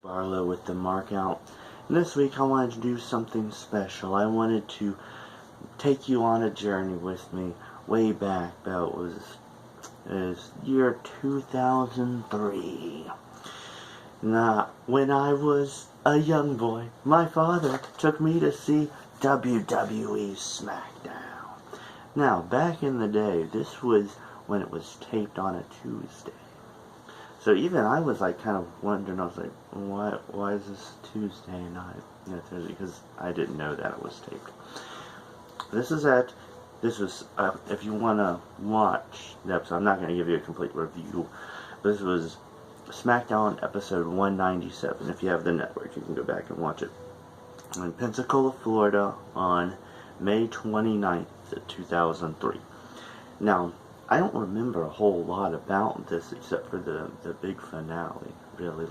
Barlow with the mark out. And this week I wanted to do something special. I wanted to take you on a journey with me way back about was year 2003. Now, when I was a young boy, my father took me to see WWE Smackdown. Now, back in the day, this was when it was taped on a Tuesday. So even I was like kind of wondering, I was like, why is this Tuesday and not Thursday? Because I didn't know that it was taped. This was, if you want to watch the episode, I'm not going to give you a complete review. This was Smackdown episode 197. If you have the network, you can go back and watch it. In Pensacola, Florida on May 29th, 2003. Now, I don't remember a whole lot about this except for the big finale. Really,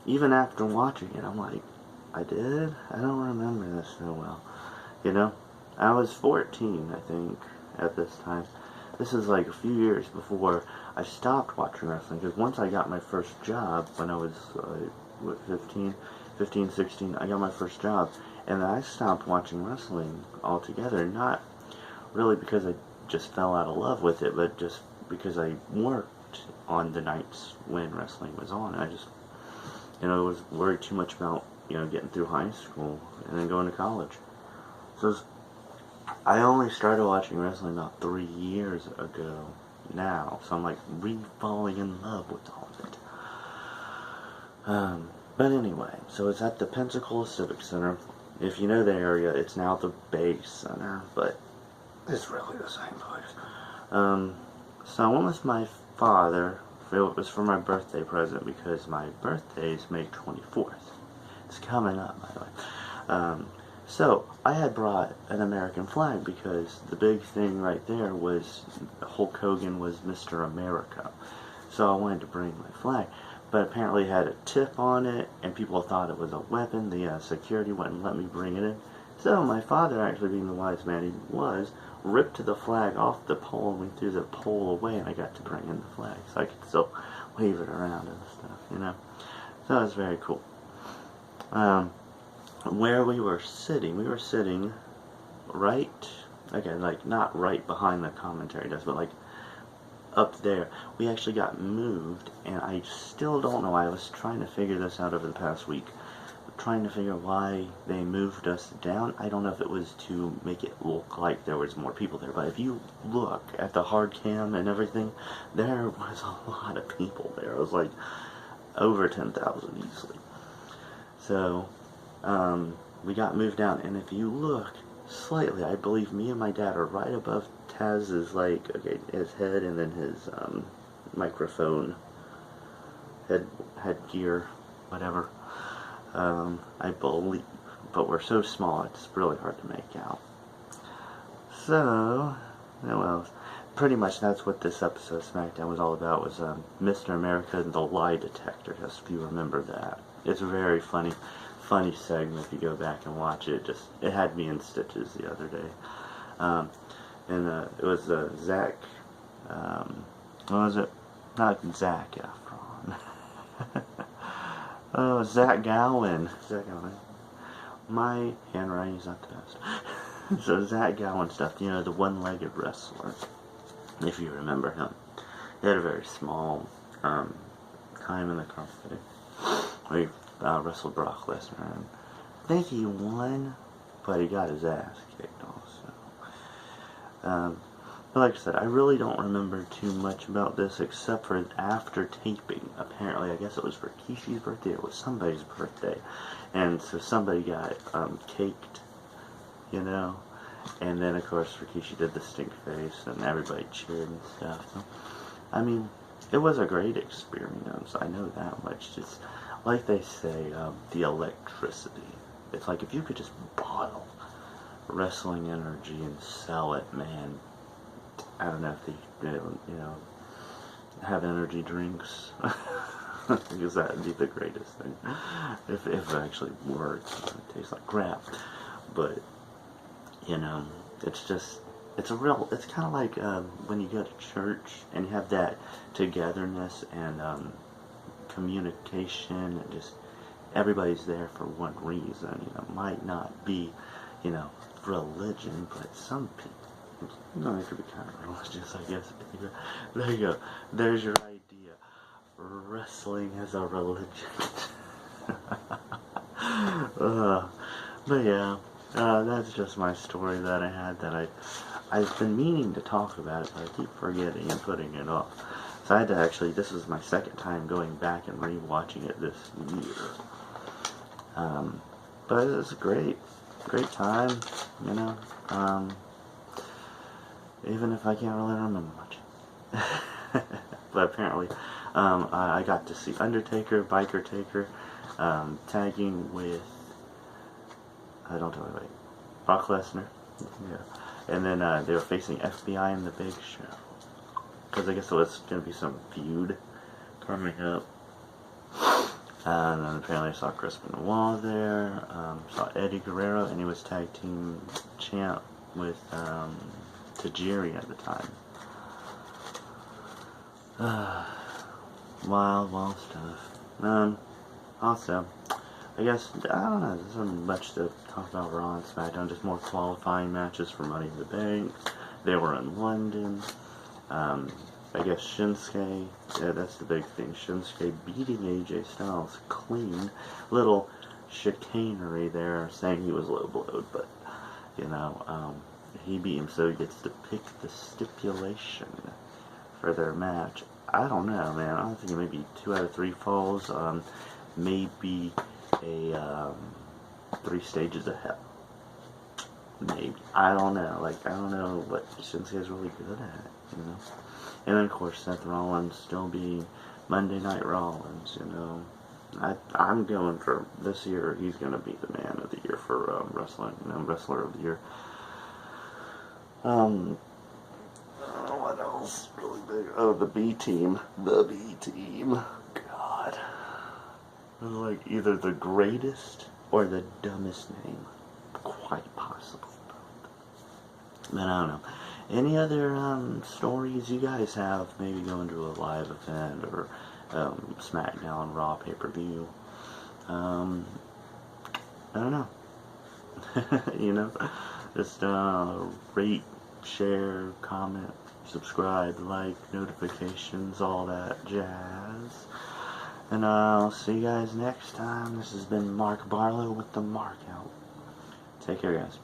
even after watching it, I'm like, I don't remember this so well. I was 14, I think, at this time. This is like a few years before I stopped watching wrestling, because once I got my first job, when I was, 15, 16, I got my first job, and then I stopped watching wrestling altogether, not really because I just fell out of love with it, but just because I worked on the nights when wrestling was on. I just, was worried too much about, getting through high school and then going to college. So I only started watching wrestling about 3 years ago now, so I'm like re-falling in love with all of it. But anyway, so it's at the Pensacola Civic Center. If you know the area, it's now the Bay Center, but it's really the same place. So I went with my father. It was for my birthday present because my birthday is May 24th. It's coming up, by the way. So I had brought an American flag because the big thing right there was Hulk Hogan was Mr. America. So I wanted to bring my flag. But apparently it had a tip on it, and people thought it was a weapon. The security wouldn't let me bring it in. So my father, actually being the wise man he was, ripped the flag off the pole, and we threw the pole away, and I got to bring in the flag, so I could still wave it around and stuff, So it was very cool. Where we were sitting right, not right behind the commentary desk, but up there. We actually got moved, and I still don't know. I was trying to figure this out over the past week. Trying to figure why they moved us down. I don't know if it was to make it look like there was more people there, but if you look at the hard cam and everything, there was a lot of people there. It was like over 10,000 easily. So we got moved down, and if you look slightly, I believe me and my dad are right above Taz's his head, and then his microphone headgear, whatever. I believe, but we're so small, it's really hard to make out. So, well, pretty much that's what this episode of Smackdown was all about, was Mr. America and the lie detector test, if you remember that. It's a very funny segment if you go back and watch it. It had me in stitches the other day. And it was Zach, what was it? Not Zach Efron. Oh, Zach Gowen. My handwriting's not the best. So Zach Gowen stuff, the one-legged wrestler, if you remember him. He had a very small time in the company. He wrestled Brock Lesnar, and I think he won, but he got his ass kicked also. But like I said, I really don't remember too much about this except for after taping. Apparently, I guess it was for Kishi's birthday, or it was somebody's birthday. And so somebody got caked, and then of course Rikishi did the stink face, and everybody cheered and stuff. So, I mean, it was a great experience, I know that much. Just like they say, the electricity. It's like if you could just bottle wrestling energy and sell it, man. I don't know if they, have energy drinks, because that would be the greatest thing, if it actually worked. It tastes like crap, but, it's kind of like, when you go to church, and you have that togetherness, and, communication, and just everybody's there for one reason. You know, might not be, you know, religion, but some people, you know, it could be kind of religious, I guess. There you go. There's your idea. Wrestling as a religion. But yeah, that's just my story that I had that I've been meaning to talk about it, but I keep forgetting and putting it off. So I had to actually, this was my second time going back and re-watching it this year. But it was a great time, you know, even if I can't really remember much. But apparently, I got to see Undertaker, Biker Taker, tagging with, don't tell anybody, Brock Lesnar, yeah, and then they were facing FBI and The Big Show, because I guess it was going to be some feud coming up. And then apparently I saw Chris Benoit there, saw Eddie Guerrero, and he was tag team champ with Tajiri at the time. Wild stuff. Also, I guess, I don't know, there's not much to talk about Raw and SmackDown, just more qualifying matches for Money in the Bank. They were in London. I guess Shinsuke, yeah, that's the big thing. Shinsuke beating AJ Styles clean. Little chicanery there, saying he was low blowed, but, you know, he beat him, so he gets to pick the stipulation for their match. I don't know, man. I don't think it may be 2 out of 3 falls. Maybe a 3 stages of hell. Maybe. I don't know. Like, I don't know what Shinsuke is really good at, you know. And then, of course, Seth Rollins still being Monday Night Rollins, you know. I'm going for this year, he's going to be the man of the year for wrestling, you know, wrestler of the year. What else really big? Oh, the B team. The B team. God. Like either the greatest or the dumbest name. Quite possible. But I don't know. Any other stories you guys have? Maybe going to a live event or Smackdown, Raw, pay-per-view. I don't know. You know, just rate, share, comment, subscribe, like, notifications, all that jazz. And I'll see you guys next time. This has been Mark Barlow with the Mark Out. Take care, guys.